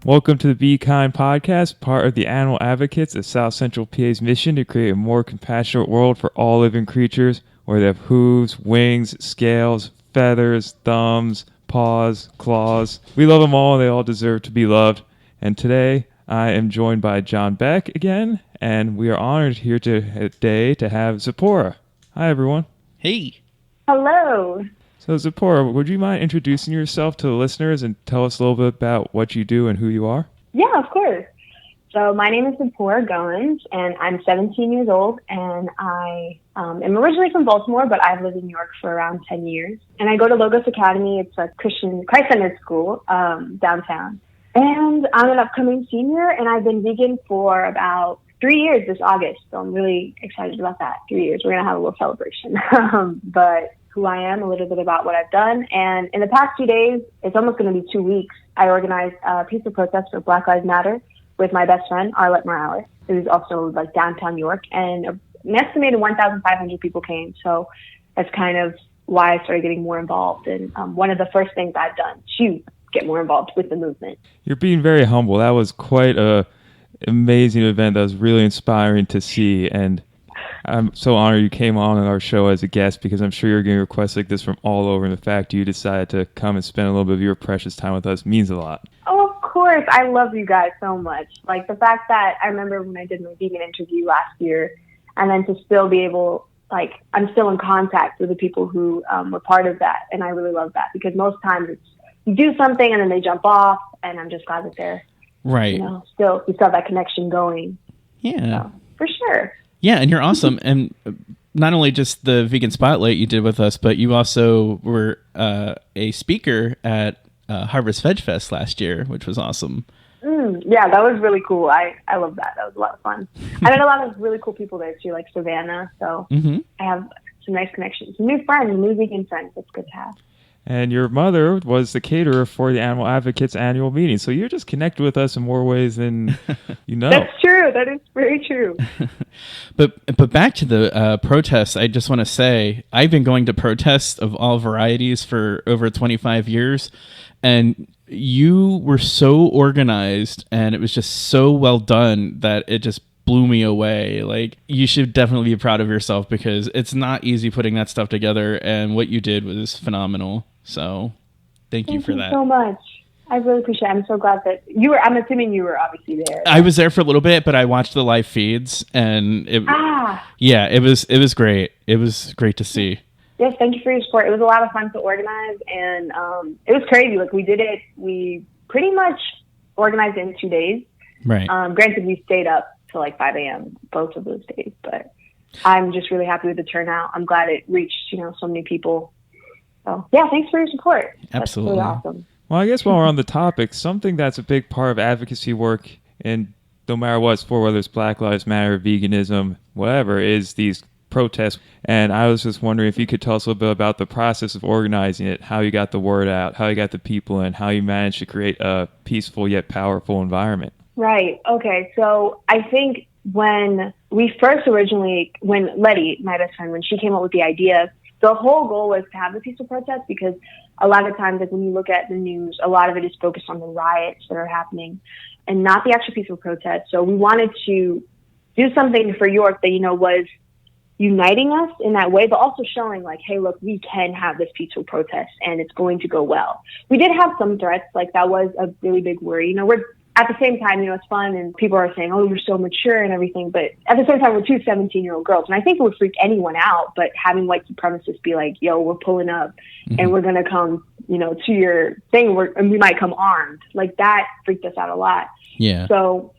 Welcome to the Be Kind podcast, part of the Animal Advocates of South Central PA's mission to create a more compassionate world for all living creatures, where they have hooves, wings, scales, feathers, thumbs, paws, claws. We love them all, and they all deserve to be loved. And today, I am joined by John Beck again, and we are honored here today to have Tzipporah. Hi, everyone. Hey. Hello. So, Tzipporah, would you mind introducing yourself to the listeners and tell us a little bit about what you do and who you are? Yeah, of course. So my name is Tzipporah Goins, and I'm 17 years old, and I am originally from Baltimore, but I've lived in New York for around 10 years. And I go to Logos Academy. It's a Christian, Christ-centered school downtown. And I'm an upcoming senior, and I've been vegan for about 3 years this August. So I'm really excited about that. 3 years. We're going to have a little celebration. But who I am, a little bit about what I've done. And in the past 2 days, it's almost going to be 2 weeks, I organized a peaceful protest for Black Lives Matter with my best friend, Arlette Morales, who's also like downtown New York. And an estimated 1,500 people came. So that's kind of why I started getting more involved. And one of the first things I've done to get more involved with the movement. You're being very humble. That was quite a amazing event. That was really inspiring to see. And I'm so honored you came on our show as a guest, because I'm sure you're getting requests like this from all over, and the fact you decided to come and spend a little bit of your precious time with us means a lot. Oh, of course. I love you guys so much. Like the fact that I remember when I did my vegan interview last year, and then to still be able, like, I'm still in contact with the people who were part of that. And I really love that, because most times it's you do something and then they jump off, and I'm just glad that they're, right. You still have that connection going. Yeah. So, for sure. Yeah, and you're awesome. And not only just the Vegan Spotlight you did with us, but you also were a speaker at Harvest Veg Fest last year, which was awesome. Yeah, that was really cool. I love that. That was a lot of fun. I met a lot of really cool people there too, like Savannah. So I have some nice connections, some new friends, new vegan friends. That's good to have. And your mother was the caterer for the Animal Advocates annual meeting. So you're just connected with us in more ways than you know. That's true. That is very true. But back to the protests, I just want to say, I've been going to protests of all varieties for over 25 years. And you were so organized, and it was just so well done that it just blew me away. Like, you should definitely be proud of yourself, because it's not easy putting that stuff together, and what you did was phenomenal. So thank you for that. Thank you so much. I really appreciate it. I'm so glad that you were, I'm assuming you were obviously there. I was there for a little bit, but I watched the live feeds, and it was great. It was great to see. Yes, thank you for your support. It was a lot of fun to organize, and it was crazy. Like, we pretty much organized it in 2 days. Right. Granted, we stayed up till like 5 a.m. both of those days, but I'm just really happy with the turnout. I'm glad it reached, so many people. So yeah, thanks for your support. Absolutely. That's really awesome. Well, I guess while we're on the topic, something that's a big part of advocacy work, and no matter what it's for, whether it's Black Lives Matter, veganism, whatever, is these protests. And I was just wondering if you could tell us a little bit about the process of organizing it, how you got the word out, how you got the people in, how you managed to create a peaceful yet powerful environment. Right. Okay. So I think when Letty, my best friend, when she came up with the idea, the whole goal was to have the peaceful protest, because a lot of times, like when you look at the news, a lot of it is focused on the riots that are happening and not the actual peaceful protest. So we wanted to do something for York that, was uniting us in that way, but also showing like, hey, look, we can have this peaceful protest and it's going to go well. We did have some threats, like that was a really big worry. We're at the same time, it's fun and people are saying, oh, you're so mature and everything. But at the same time, we're two 17-year-old girls. And I think it would freak anyone out, but having white supremacists be like, yo, we're pulling up and we're going to come, to your thing and we might come armed. Like that freaked us out a lot. Yeah. So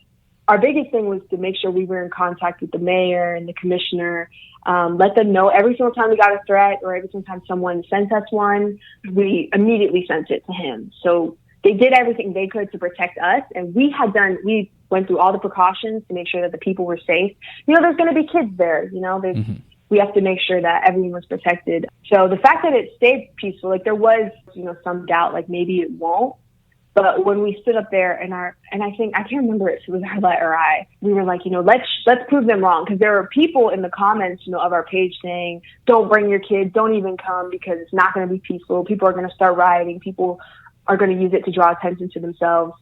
our biggest thing was to make sure we were in contact with the mayor and the commissioner, let them know every single time we got a threat or every single time someone sent us one, we immediately sent it to him. So they did everything they could to protect us. And we went through all the precautions to make sure that the people were safe. There's going to be kids there, we have to make sure that everyone was protected. So the fact that it stayed peaceful, like there was, some doubt, like maybe it won't. But when we stood up there and I think, I can't remember if it was Arlette or I, we were like, let's prove them wrong. Because there were people in the comments, of our page saying, don't bring your kids, don't even come because it's not going to be peaceful. People are going to start rioting. People are going to use it to draw attention to themselves.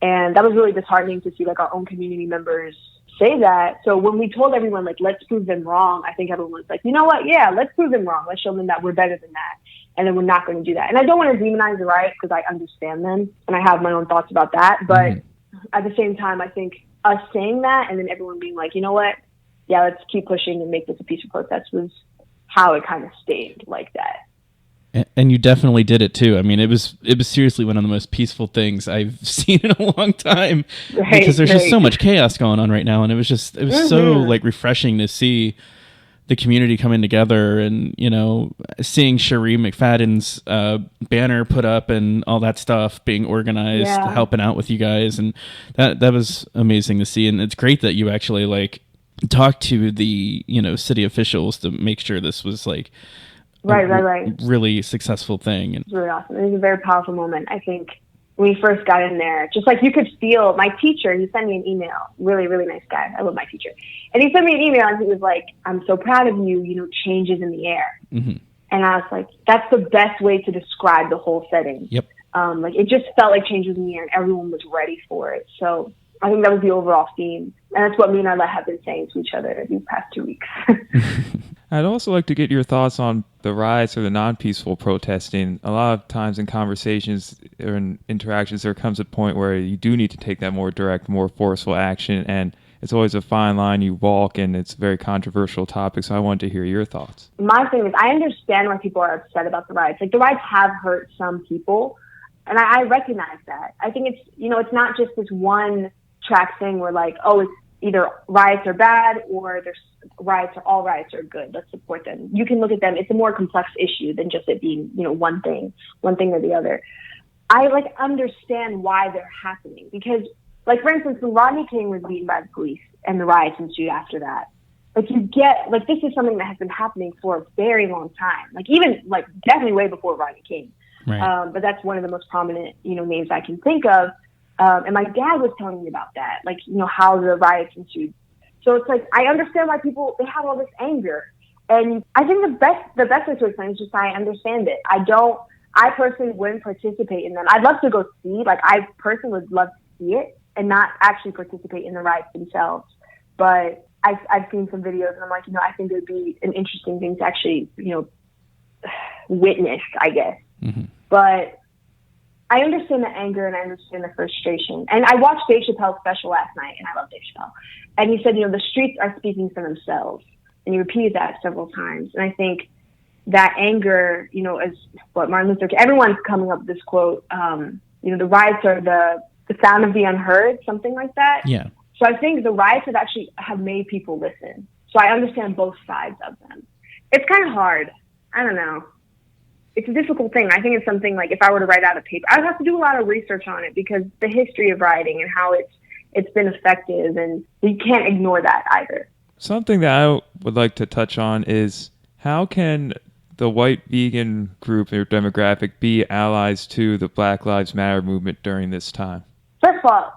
And that was really disheartening to see like our own community members say that. So when we told everyone, like, let's prove them wrong, I think everyone was like, you know what? Yeah, let's prove them wrong. Let's show them that we're better than that. And then we're not going to do that. And I don't want to demonize the riots because I understand them and I have my own thoughts about that. But at the same time, I think us saying that and then everyone being like, you know what? Yeah, let's keep pushing and make this a peaceful protest was how it kind of stayed like that. And you definitely did it too. I mean, it was seriously one of the most peaceful things I've seen in a long time, because there's just so much chaos going on right now, and it was so like refreshing to see the community coming together, and you know, seeing Cherie McFadden's banner put up and all that stuff being organized, helping out with you guys, and that was amazing to see. And it's great that you actually like talked to the, you know, city officials to make sure this was like Right. really successful thing. And it was really awesome. It was a very powerful moment. I think when we first got in there, just like you could feel my teacher, he sent me an email, really, really nice guy. I love my teacher. And he sent me an email and he was like, I'm so proud of you, you know, changes in the air. And I was like, that's the best way to describe the whole setting. Yep. Like it just felt like changes in the air and everyone was ready for it. So I think that was the overall theme. And that's what me and Arlette have been saying to each other these past 2 weeks. I'd also like to get your thoughts on the riots or the non-peaceful protesting. A lot of times in conversations or in interactions, there comes a point where you do need to take that more direct, more forceful action, and it's always a fine line you walk, and it's a very controversial topic, so I wanted to hear your thoughts. My thing is, I understand why people are upset about the riots. Like, the riots have hurt some people, and I recognize that. I think it's, you know, it's not just this one track thing where like, oh, it's either riots are bad or there's riots or all riots are good. Let's support them. You can look at them. It's a more complex issue than just it being, you know, one thing or the other. I like understand why they're happening because, like, for instance, when Rodney King was beaten by the police and the riots ensued after that, like you get, like, this is something that has been happening for a very long time. Like even like definitely way before Rodney King. Right. But that's one of the most prominent, you know, names I can think of. And my dad was telling me about that, like, you know, how the riots ensued. So it's like, I understand why people, they have all this anger. And I think the best way to explain is just I understand it. I personally wouldn't participate in them. I'd love to go see, like, I personally would love to see it and not actually participate in the riots themselves. But I've seen some videos and I'm like, you know, I think it would be an interesting thing to actually, you know, witness, I guess. But I understand the anger and I understand the frustration. And I watched Dave Chappelle's special last night, and I love Dave Chappelle. And he said, you know, the streets are speaking for themselves. And he repeated that several times. And I think that anger, you know, as what Martin Luther King, everyone's coming up with this quote, you know, the riots are the sound of the unheard, something like that. Yeah. So I think the riots have made people listen. So I understand both sides of them. It's kind of hard. I don't know. It's a difficult thing. I think it's something like if I were to write out a paper, I would have to do a lot of research on it because the history of rioting and how it's been effective, and you can't ignore that either. Something that I would like to touch on is how can the white vegan group or demographic be allies to the Black Lives Matter movement during this time? First of all,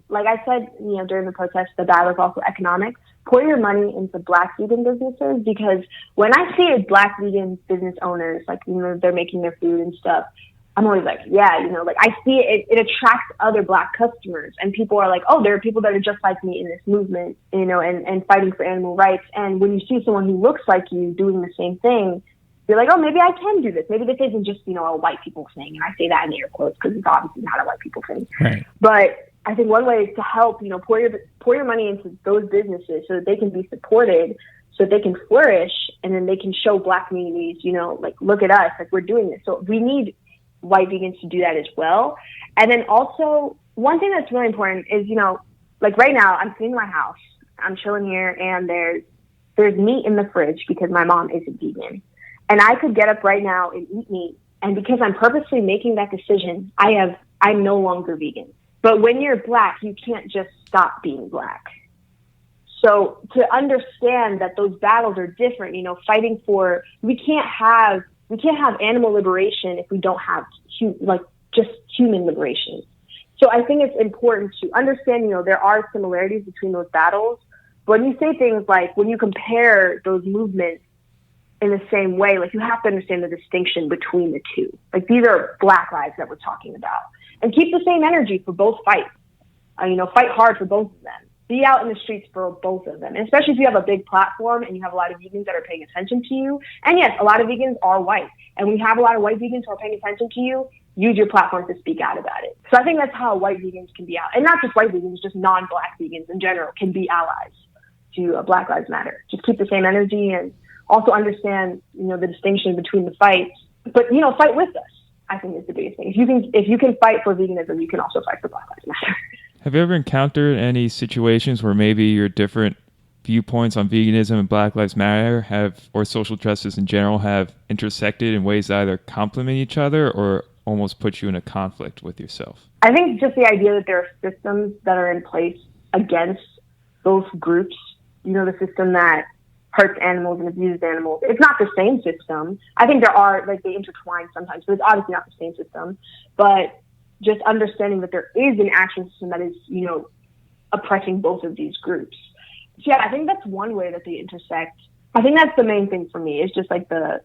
like I said, you know, during the protest, the battle is also economic. Pour your money into Black vegan businesses, because when I see Black vegan business owners, like, you know, they're making their food and stuff, I'm always like, yeah, you know, like I see it attracts other Black customers, and people are like, oh, there are people that are just like me in this movement, you know, and fighting for animal rights. And when you see someone who looks like you doing the same thing, you're like, oh, maybe I can do this. Maybe this isn't just, you know, a white people thing. And I say that in air quotes because it's obviously not a white people thing. Right. But I think one way is to help, you know, pour your money into those businesses so that they can be supported, so that they can flourish, and then they can show Black communities, you know, like, look at us, like, we're doing this. So we need white vegans to do that as well. And then also, one thing that's really important is, you know, like right now, I'm sitting in my house, I'm chilling here, and there's meat in the fridge because my mom isn't vegan. And I could get up right now and eat meat. And because I'm purposely making that decision, I'm no longer vegan. But when you're Black, you can't just stop being Black. So to understand that those battles are different, you know, fighting for, we can't have animal liberation if we don't have just human liberation. So I think it's important to understand, you know, there are similarities between those battles. But when you say things like, when you compare those movements in the same way, like, you have to understand the distinction between the two. Like, these are Black lives that we're talking about. and keep the same energy for both fights. Fight hard for both of them. Be out in the streets for both of them, and especially if you have a big platform and you have a lot of vegans that are paying attention to you. And yes, a lot of vegans are white, and we have a lot of white vegans who are paying attention to you. Use your platform to speak out about it. So I think that's how white vegans can be out, and not just white vegans, just non-black vegans in general can be allies to Black Lives Matter. Just keep the same energy and also understand, the distinction between the fights. But fight with us, I think, is the biggest thing. If you can fight for veganism, you can also fight for Black Lives Matter. Have you ever encountered any situations where maybe your different viewpoints on veganism and Black Lives Matter or social justice in general have intersected in ways that either complement each other or almost put you in a conflict with yourself? I think just the idea that there are systems that are in place against both groups, the system that hurts animals and abuses animals. It's not the same system. I think there are, they intertwine sometimes, but it's obviously not the same system. But just understanding that there is an action system that is, oppressing both of these groups. So yeah, I think that's one way that they intersect. I think that's the main thing for me. It's just the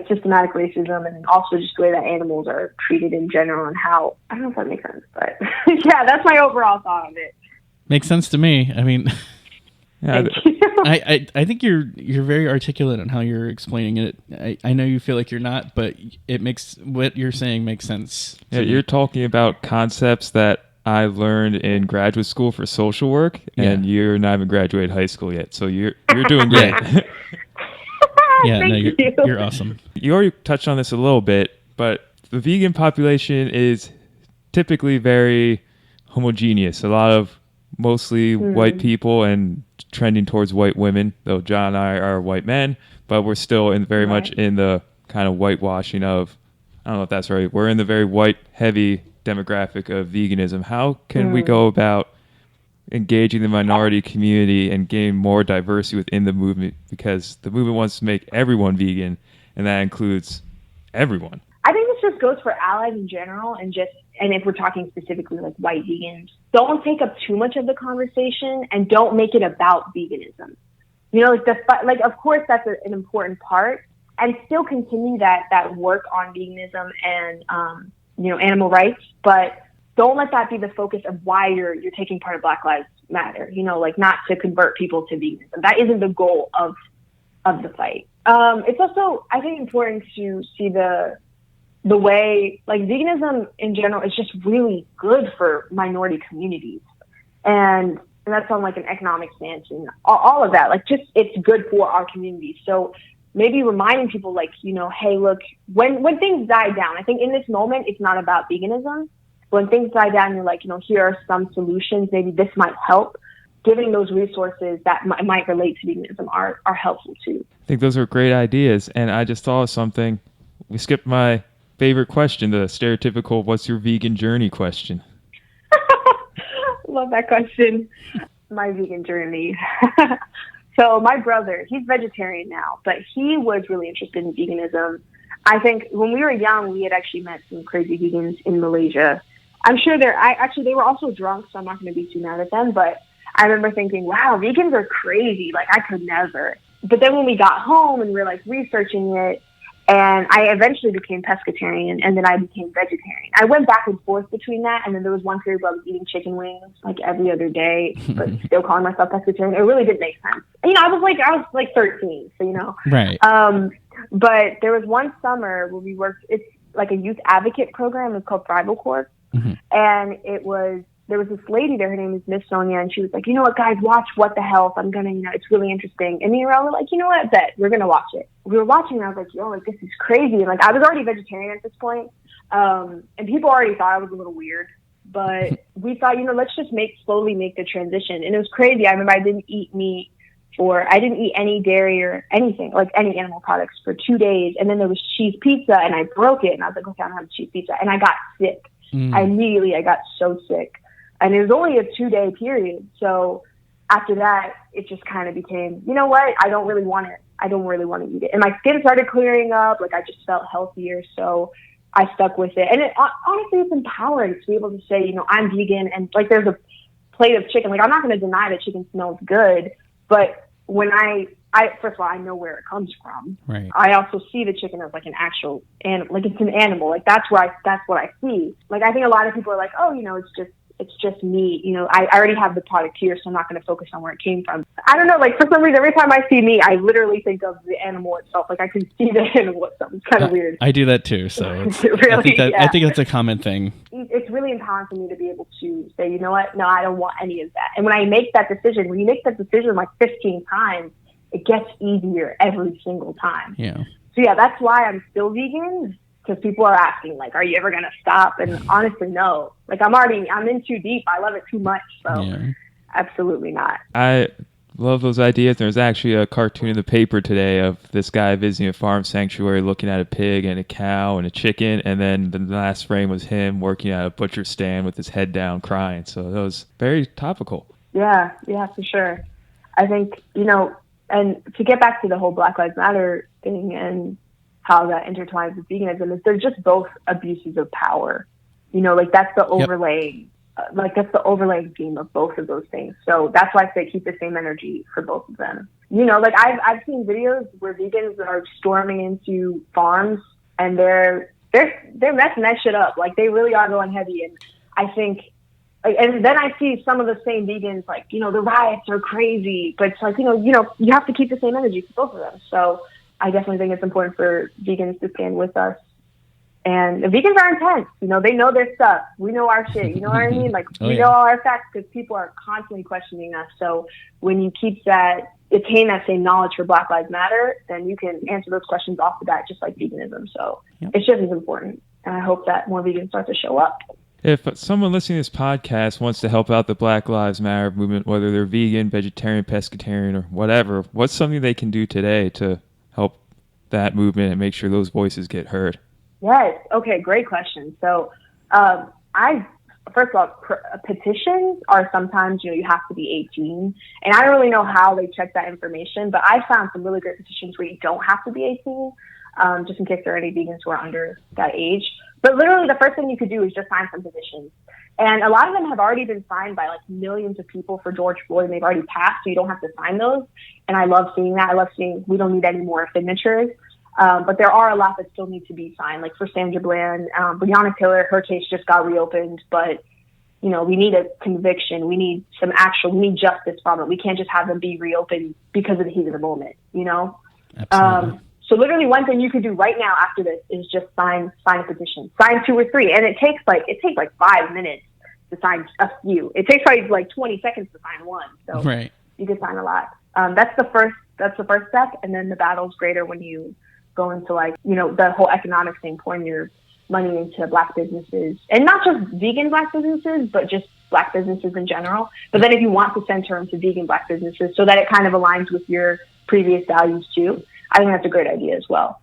systematic racism, and also just the way that animals are treated in general, and how, I don't know if that makes sense, but yeah, that's my overall thought of it. Makes sense to me. I mean, Yeah, I think you're very articulate on how you're explaining it. I know you feel like you're not, but what you're saying makes sense. Yeah, you're talking about concepts that I learned in graduate school for social work, and you're not even graduated high school yet, so you're doing great. Yeah, no, Thank you. you're awesome. You already touched on this a little bit, but the vegan population is typically very homogeneous. A lot of mostly white people and trending towards white women, though John and I are white men, but we're still very much in the kind of whitewashing of, I don't know if that's right, we're in the very white heavy demographic of veganism. How can we go about engaging the minority community and gain more diversity within the movement? Because the movement wants to make everyone vegan, and that includes everyone. I think this just goes for allies in general, and if we're talking specifically like white vegans, don't take up too much of the conversation and don't make it about veganism. Of course that's an important part, and still continue that work on veganism and animal rights, but don't let that be the focus of why you're taking part of Black Lives Matter. Not to convert people to veganism. That isn't the goal of the fight. It's also, I think, important to see the way, veganism in general is just really good for minority communities. And that's on an economic stance and all of that. It's good for our communities. So maybe reminding people hey, look, when things die down, I think in this moment, it's not about veganism. When things die down, you're here are some solutions. Maybe this might help. Giving those resources that might relate to veganism are helpful too. I think those are great ideas. And I just thought of something. We skipped my favorite question, the stereotypical "what's your vegan journey" question. Love that question. My vegan journey. So my brother, he's vegetarian now, but he was really interested in veganism. I think when we were young, we had actually met some crazy vegans in Malaysia. I'm sure they were also drunk, so I'm not going to be too mad at them, but I remember thinking, wow, vegans are crazy. I could never. But then when we got home and we were researching it, and I eventually became pescatarian, and then I became vegetarian. I went back and forth between that, and then there was one period where I was eating chicken wings every other day, but still calling myself pescatarian. It really didn't make sense. I was 13, so Right. But there was one summer where we worked. It's like a youth advocate program. It's called Tribal Corps, and there was this lady there. Her name is Miss Sonia, and she was like, you know what, guys, watch What the Health. I'm gonna, it's really interesting. And me and Raul were like, you know what, bet we're gonna watch it. We were watching, and I was like, yo, this is crazy. And I was already vegetarian at this point, and people already thought I was a little weird. But we thought, let's just slowly make the transition. And it was crazy. I remember I didn't eat meat I didn't eat any dairy or anything, any animal products for 2 days. And then there was cheese pizza, and I broke it. And I was like, okay, I'm gonna have cheese pizza. And I got sick. I got so sick. And it was only a 2-day period. So after that, it just kind of became, you know what? I don't really want it. I don't really want to eat it. And my skin started clearing up. I just felt healthier. So I stuck with it. And honestly, it's empowering to be able to say, I'm vegan. And there's a plate of chicken. I'm not going to deny that chicken smells good, but when I first of all, I know where it comes from. Right. I also see the chicken as like an actual animal, like it's an animal. Like that's what I see. Like I think a lot of people are like, oh, it's just meat. I already have the product here, so I'm not going to focus on where it came from. I don't know. Like for some reason, every time I see meat, I literally think of the animal itself. Like I can see the animal itself. It's kind of weird. I do that too. So really, I think that's a common thing. It's really empowering for me to be able to say, you know what? No, I don't want any of that. And when I make that decision, when you make that decision like 15 times, it gets easier every single time. Yeah. So yeah, that's why I'm still vegan. Because people are asking, like, are you ever going to stop? And honestly, no. Like, I'm in too deep. I love it too much. So, Absolutely not. I love those ideas. There's actually a cartoon in the paper today of this guy visiting a farm sanctuary, looking at a pig and a cow and a chicken. And then the last frame was him working at a butcher stand with his head down crying. So that was very topical. Yeah, for sure. I think, and to get back to the whole Black Lives Matter thing and how that intertwines with veganism is they're just both abuses of power. Like that's the overlaying, that's the overlaying theme of both of those things. So that's why I say keep the same energy for both of them. Like I've seen videos where vegans are storming into farms and they're messing that shit up. Like they really are going heavy. And I think, and then I see some of the same vegans like, the riots are crazy, but it's like, you have to keep the same energy for both of them. So I definitely think it's important for vegans to stand with us. And the vegans are intense. They know their stuff. We know our shit. You know what I mean? Like, we know all our facts because people are constantly questioning us. So when you attain that same knowledge for Black Lives Matter, then you can answer those questions off the bat, just like veganism. So it's just as important. And I hope that more vegans start to show up. If someone listening to this podcast wants to help out the Black Lives Matter movement, whether they're vegan, vegetarian, pescatarian, or whatever, what's something they can do today to help that movement and make sure those voices get heard? Yes. Okay. Great question. So, first of all, petitions are sometimes, you have to be 18, and I don't really know how they check that information, but I found some really great petitions where you don't have to be 18, just in case there are any vegans who are under that age. But literally the first thing you could do is just sign some petitions. And a lot of them have already been signed by like millions of people for George Floyd, and they've already passed, so you don't have to sign those. And I love seeing that. I love seeing we don't need any more signatures. But there are a lot that still need to be signed, like for Sandra Bland, Breonna Taylor, her case just got reopened, but we need a conviction. We need we need justice from it. We can't just have them be reopened because of the heat of the moment, Absolutely. So literally one thing you could do right now after this is just sign a petition, sign 2 or 3. And it takes like 5 minutes to sign a few. It takes probably like 20 seconds to sign one. So you can sign a lot. That's the first step. And then the battle's greater when you go into the whole economic thing, pouring your money into Black businesses, and not just vegan Black businesses, but just Black businesses in general. But then if you want to center into vegan Black businesses so that it kind of aligns with your previous values too, I think that's a great idea as well.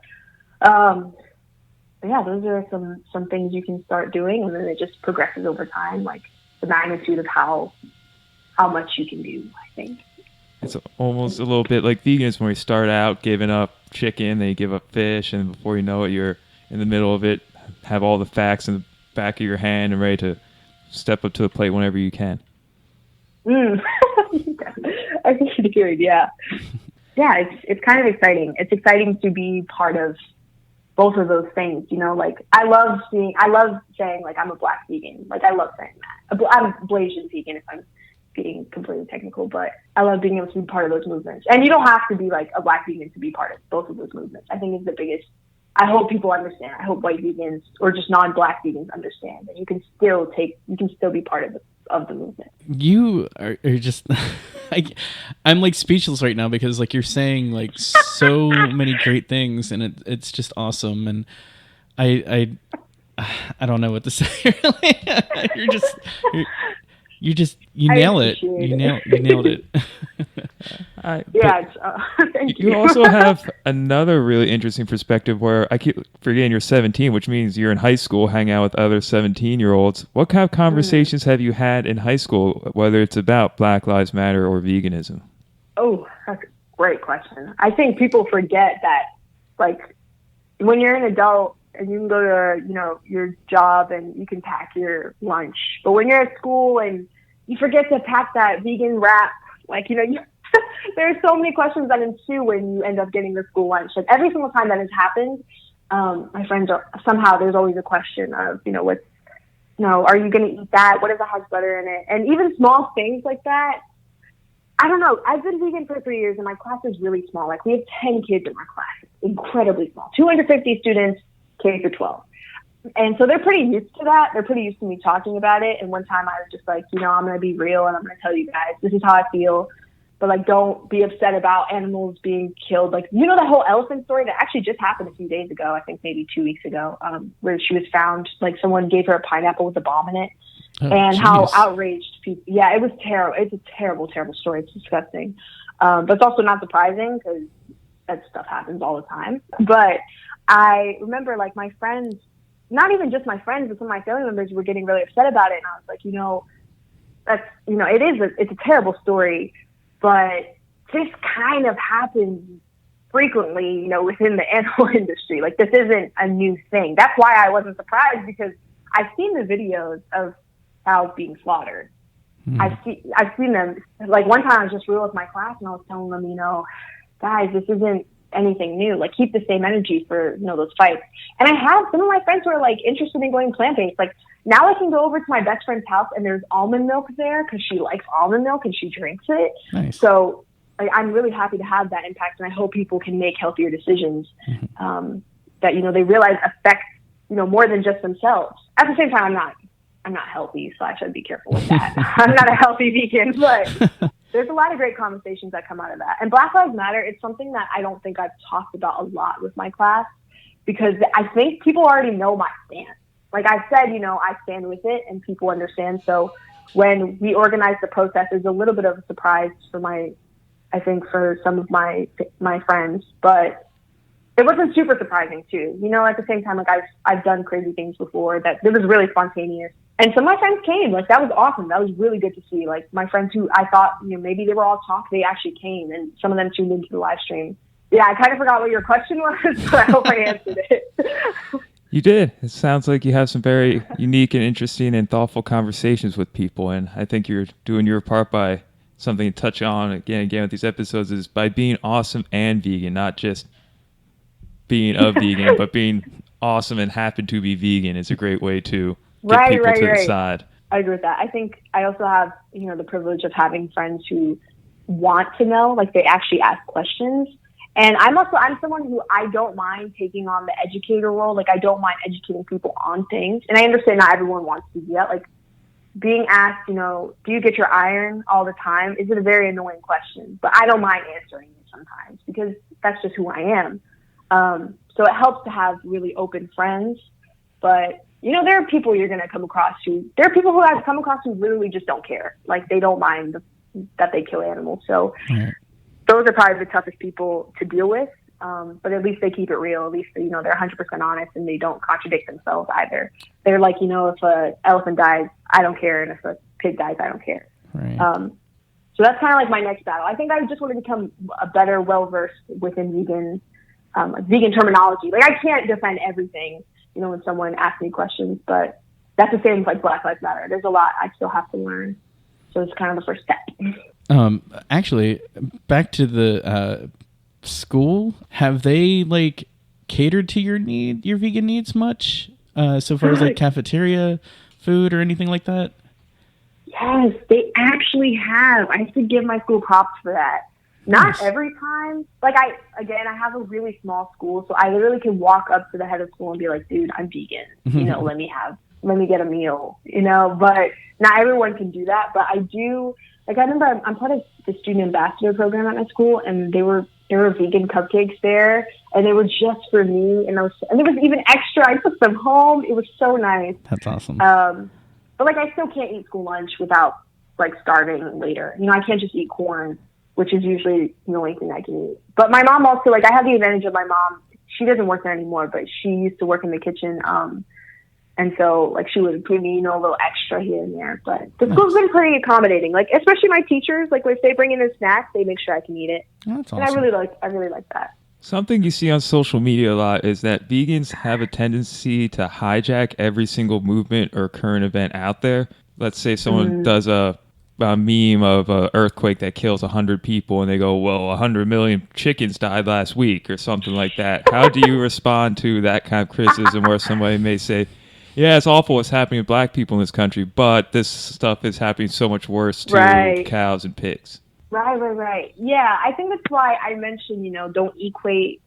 Those are some things you can start doing, and then it just progresses over time, like the magnitude of how much you can do, I think. It's almost a little bit like veganism, where you start out giving up chicken, then you give up fish, and before you know it, you're in the middle of it, have all the facts in the back of your hand and ready to step up to the plate whenever you can. I think you're good, yeah. Yeah, it's kind of exciting. It's exciting to be part of both of those things, like I love saying like I'm a Black vegan. Like I love saying that. I'm Blasian vegan if I'm being completely technical, but I love being able to be part of those movements. And you don't have to be like a Black vegan to be part of both of those movements. I think is the biggest. I hope people understand. I hope white vegans or just non-Black vegans understand that you can still be part of the movement. You are just I'm like speechless right now because like you're saying like so many great things, and it's just awesome, and I don't know what to say. Really. You nail it. You nailed it. Thank you. You also have another really interesting perspective where I keep forgetting you're 17, which means you're in high school hanging out with other 17-year-olds. What kind of conversations have you had in high school, whether it's about Black Lives Matter or veganism? Oh, that's a great question. I think people forget that, like, when you're an adult and you can go to, your job and you can pack your lunch. But when you're at school and you forget to pack that vegan wrap, like, There are so many questions that ensue when you end up getting the school lunch. Like every single time that has happened, my friends are somehow there's always a question of, what's, are you going to eat that? What if it has butter in it? And even small things like that. I don't know. I've been vegan for 3 years and my class is really small. Like we have 10 kids in our class. It's incredibly small. 250 students, K through 12. And so they're pretty used to that. They're pretty used to me talking about it. And one time I was just like, I'm going to be real and I'm going to tell you guys, this is how I feel. But like, don't be upset about animals being killed. Like, that whole elephant story that actually just happened a few days ago, I think maybe 2 weeks ago, where she was found, like someone gave her a pineapple with a bomb in it. And geez. How outraged people. Yeah, it was terrible. It's a terrible, terrible story. It's disgusting. But it's also not surprising because that stuff happens all the time. But I remember like my friends, not even just my friends, but some of my family members were getting really upset about it. And I was like, it's a terrible story, but this kind of happens frequently, within the animal industry. Like this isn't a new thing. That's why I wasn't surprised because I've seen the videos of cows being slaughtered. I've seen them. Like one time I was just real with my class and I was telling them, guys, this isn't anything new. Like keep the same energy for, those fights. And I have some of my friends who are like interested in going plant-based. Like now I can go over to my best friend's house and there's almond milk there because she likes almond milk and she drinks it. Nice. So I'm really happy to have that impact. And I hope people can make healthier decisions that, they realize affect, more than just themselves. At the same time, I'm not healthy, so I should be careful with that. I'm not a healthy vegan, but there's a lot of great conversations that come out of that. And Black Lives Matter, it's something that I don't think I've talked about a lot with my class because I think people already know my stance. Like I said, I stand with it and people understand. So when we organized the protest, it was a little bit of a surprise for some of my friends, but it wasn't super surprising too. At the same time, like I've done crazy things before that it was really spontaneous. And some of my friends came. Like that was awesome. That was really good to see. Like my friends who I thought, maybe they were all talk, they actually came and some of them tuned into the live stream. Yeah, I kind of forgot what your question was, but I hope I answered it. You did. It sounds like you have some very unique and interesting and thoughtful conversations with people. And I think you're doing your part by something to touch on again with these episodes is by being awesome and vegan, not just being a vegan, but being awesome and happen to be vegan is a great way to get people to the side. I agree with that. I think I also have, the privilege of having friends who want to know, like they actually ask questions. And I'm someone who I don't mind taking on the educator role. Like I don't mind educating people on things. And I understand not everyone wants to do that. Like being asked, do you get your iron all the time? Is it a very annoying question? But I don't mind answering it sometimes because that's just who I am. So it helps to have really open friends. But, there are people you're going to come across there are people who I've come across who literally just don't care. Like they don't mind that they kill animals. So those are probably the toughest people to deal with. But at least they keep it real. At least, they're 100% honest and they don't contradict themselves either. They're like, if an elephant dies, I don't care. And if a pig dies, I don't care. Right. So that's kind of like my next battle. I think I just want to become a better, well-versed within vegan terminology. Like I can't defend everything, when someone asks me questions, but that's the same with like Black Lives Matter. There's a lot I still have to learn. So it's kind of the first step. Actually, back to the school, have they like catered to your vegan needs much? So far as like cafeteria food or anything like that? Yes, they actually have. I have to give my school props for that. Not every time. Like I have a really small school, so I literally can walk up to the head of school and be like, dude, I'm vegan. Let me get a meal, but not everyone can do that. But I do, like, I remember I'm part of the student ambassador program at my school, and there were vegan cupcakes there, and they were just for me. And there was even extra. I took them home. It was so nice. That's awesome. But like, I still can't eat school lunch without like starving later. I can't just eat corn, which is usually the only thing I can eat. But my mom also, like, I have the advantage of my mom. She doesn't work there anymore, but she used to work in the kitchen. And so, like, she would give me, a little extra here and there. But the school's been pretty accommodating. Like, especially my teachers, like, if they bring in a snack, they make sure I can eat it. That's awesome. And I really like that. Something you see on social media a lot is that vegans have a tendency to hijack every single movement or current event out there. Let's say someone does a meme of an earthquake that kills 100 people, and they go, well, 100 million chickens died last week or something like that. How do you respond to that kind of criticism where somebody may say, yeah, it's awful what's happening to black people in this country, but this stuff is happening so much worse to cows and pigs? Right. Yeah, I think that's why I mentioned, don't equate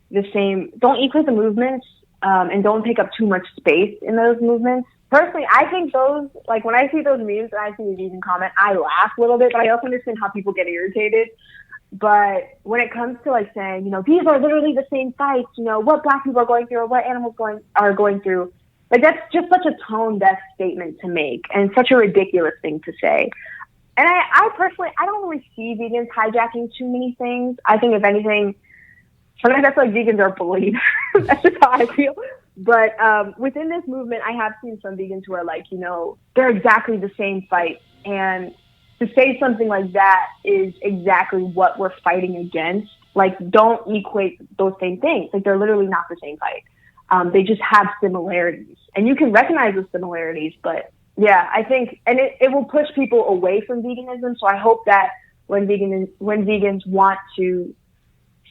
the movements, and don't take up too much space in those movements. Personally, I think those, like when I see those memes and I see the vegan comment, I laugh a little bit, but I also understand how people get irritated. But when it comes to like saying, these are literally the same fights, what black people are going through or what animals are going through, like that's just such a tone-deaf statement to make and such a ridiculous thing to say. And I personally, I don't really see vegans hijacking too many things. I think if anything, sometimes I feel like vegans are bullied. That's just how I feel. But within this movement, I have seen some vegans who are like, they're exactly the same fight. And to say something like that is exactly what we're fighting against. Like, don't equate those same things. Like, they're literally not the same fight. They just have similarities. And you can recognize the similarities. But, yeah, I think, and it will push people away from veganism. So I hope that when vegans want to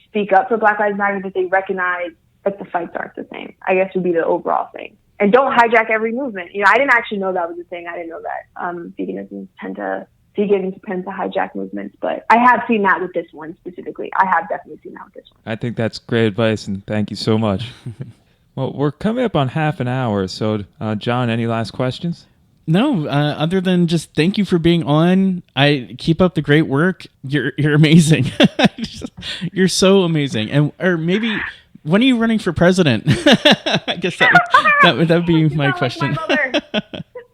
speak up for Black Lives Matter, that they recognize that the fights aren't the same, I guess would be the overall thing. And don't hijack every movement. I didn't actually know that was a thing. I didn't know that vegans tend to hijack movements, but I have seen that with this one specifically. I have definitely seen that with this one. I think that's great advice, and thank you so much. Well, we're coming up on half an hour, so John, any last questions? No, other than just thank you for being on. I keep up the great work. You're amazing. You're so amazing. And or maybe when are you running for president? I guess that would be my question.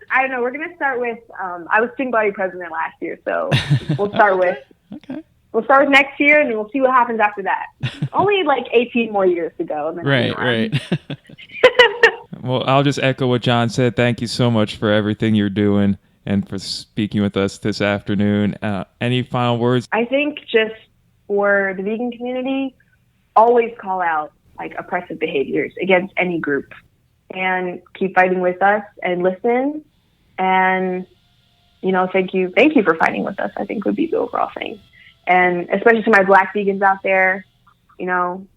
I don't know. We're gonna start with. I was student body president last year, so we'll start with. Okay. We'll start with next year, and we'll see what happens after that. Only like 18 more years to go. And then right. Well, I'll just echo what John said. Thank you so much for everything you're doing and for speaking with us this afternoon. Any final words? I think just for the vegan community, always call out like oppressive behaviors against any group and keep fighting with us and listen. And, thank you for fighting with us, I think would be the overall thing. And especially to my Black vegans out there,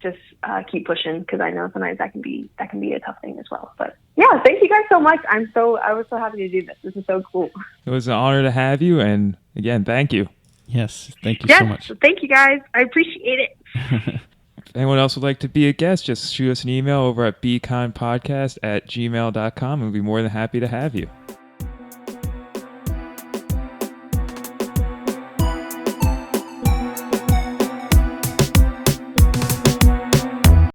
just keep pushing, because I know sometimes that can be a tough thing as well. But yeah, thank you guys so much. I was so happy to do this. This is so cool. It was an honor to have you, and again, thank you. Yes, thank you so much. Thank you guys. I appreciate it. If anyone else would like to be a guest, just shoot us an email over at bekindpodcast@gmail.com, and we'll be more than happy to have you.